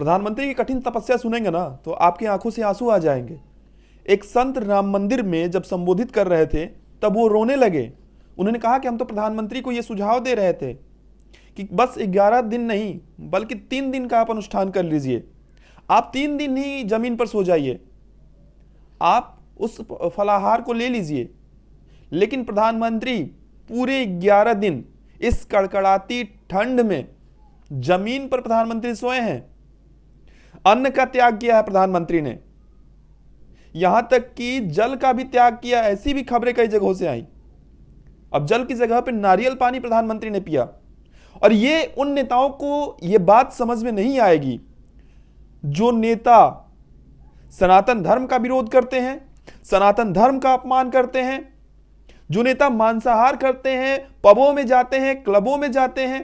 प्रधानमंत्री की कठिन तपस्या सुनेंगे ना तो आपकी आंखों से आंसू आ जाएंगे। एक संत राम मंदिर में जब संबोधित कर रहे थे तब वो रोने लगे। उन्होंने कहा कि हम तो प्रधानमंत्री को ये सुझाव दे रहे थे कि बस 11 दिन नहीं बल्कि 3 दिन का आप अनुष्ठान कर लीजिए। आप 3 दिन ही जमीन पर सो जाइए, आप उस फलाहार को ले लीजिए। लेकिन प्रधानमंत्री पूरे 11 दिन इस कड़कड़ाती ठंड में जमीन पर प्रधानमंत्री सोए हैं। अन्न का त्याग किया है प्रधानमंत्री ने, यहां तक कि जल का भी त्याग किया। ऐसी भी खबरें कई जगहों से आई। अब जल की जगह पे नारियल पानी प्रधानमंत्री ने पिया। और ये उन नेताओं को ये बात समझ में नहीं आएगी जो नेता सनातन धर्म का विरोध करते हैं, सनातन धर्म का अपमान करते हैं, जो नेता मांसाहार करते हैं, पबों में जाते हैं, क्लबों में जाते हैं।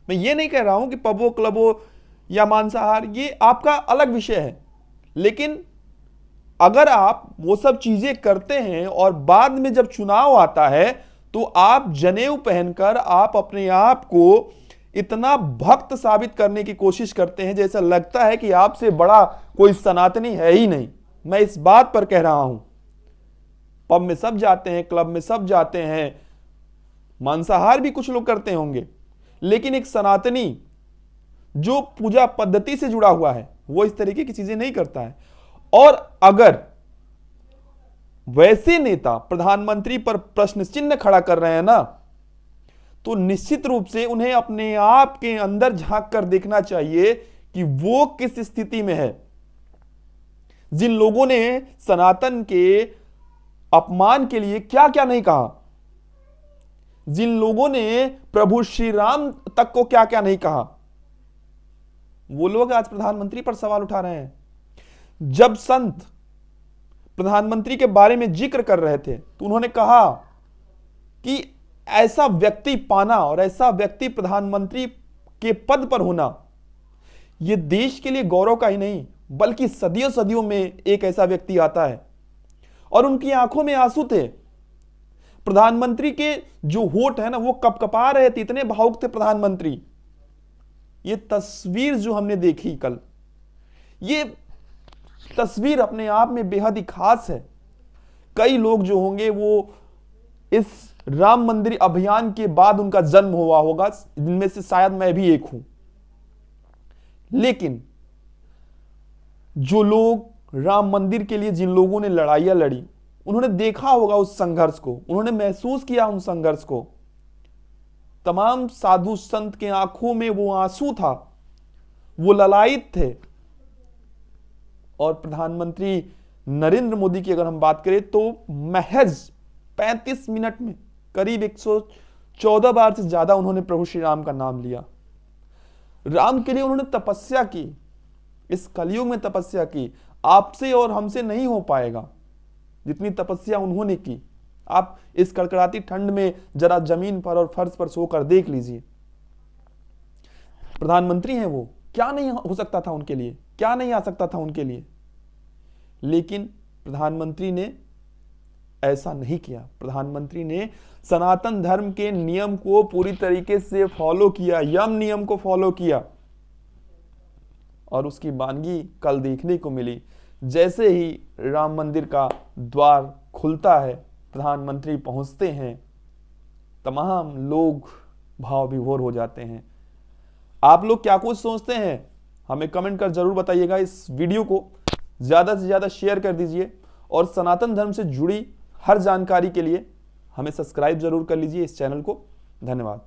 मैं ये नहीं कह रहा हूं कि पबों, क्लबों या मांसाहार ये आपका अलग विषय है, लेकिन अगर आप वो सब चीजें करते हैं और बाद में जब चुनाव आता है तो आप जनेऊ पहनकर आप अपने आप को इतना भक्त साबित करने की कोशिश करते हैं जैसा लगता है कि आपसे बड़ा कोई सनातनी है ही नहीं। मैं इस बात पर कह रहा हूं, पब में सब जाते हैं, क्लब में सब जाते हैं, मांसाहार भी कुछ लोग करते होंगे, लेकिन एक सनातनी जो पूजा पद्धति से जुड़ा हुआ है वो इस तरीके की चीजें नहीं करता है। और अगर वैसे नेता प्रधानमंत्री पर प्रश्न चिन्ह खड़ा कर रहे हैं ना, तो निश्चित रूप से उन्हें अपने आप के अंदर झांक कर देखना चाहिए कि वो किस स्थिति में है। जिन लोगों ने सनातन के अपमान के लिए क्या क्या नहीं कहा, जिन लोगों ने प्रभु श्री राम तक को क्या क्या नहीं कहा, वो लोग आज प्रधानमंत्री पर सवाल उठा रहे हैं। जब संत प्रधानमंत्री के बारे में जिक्र कर रहे थे तो उन्होंने कहा कि ऐसा व्यक्ति पाना और ऐसा व्यक्ति प्रधानमंत्री के पद पर होना यह देश के लिए गौरव का ही नहीं बल्कि सदियों सदियों में एक ऐसा व्यक्ति आता है। और उनकी आंखों में आंसू थे। प्रधानमंत्री के जो होठ है ना वो कपकपा रहे थे, इतने भावुक थे प्रधानमंत्री। ये तस्वीर जो हमने देखी कल, ये तस्वीर अपने आप में बेहद ही खास है। कई लोग जो होंगे वो इस राम मंदिर अभियान के बाद उनका जन्म हुआ होगा, जिनमें से शायद मैं भी एक हूं। लेकिन जो लोग राम मंदिर के लिए जिन लोगों ने लड़ाइयां लड़ी, उन्होंने देखा होगा उस संघर्ष को, उन्होंने महसूस किया उन संघर्ष को। तमाम साधु संत के आंखों में वो आंसू था, वो ललायित थे। और प्रधानमंत्री नरेंद्र मोदी की अगर हम बात करें तो महज 35 मिनट में करीब 114 बार से ज्यादा उन्होंने प्रभु श्री राम का नाम लिया। राम के लिए उन्होंने तपस्या की, इस कलयुग में तपस्या की। आपसे और हमसे नहीं हो पाएगा जितनी तपस्या उन्होंने की। आप इस कड़कड़ाती ठंड में जरा जमीन पर और फर्श पर सोकर देख लीजिए। प्रधानमंत्री हैं वो, क्या नहीं हो सकता था उनके लिए, क्या नहीं आ सकता था उनके लिए। लेकिन प्रधानमंत्री ने ऐसा नहीं किया। प्रधानमंत्री ने सनातन धर्म के नियम को पूरी तरीके से फॉलो किया, यम नियम को फॉलो किया। और उसकी वानगी कल देखने को मिली। जैसे ही राम मंदिर का द्वार खुलता है, प्रधानमंत्री पहुंचते हैं, तमाम लोग भाव विभोर हो जाते हैं। आप लोग क्या कुछ सोचते हैं हमें कमेंट कर जरूर बताइएगा। इस वीडियो को ज्यादा से ज्यादा शेयर कर दीजिए और सनातन धर्म से जुड़ी हर जानकारी के लिए हमें सब्सक्राइब जरूर कर लीजिए इस चैनल को। धन्यवाद।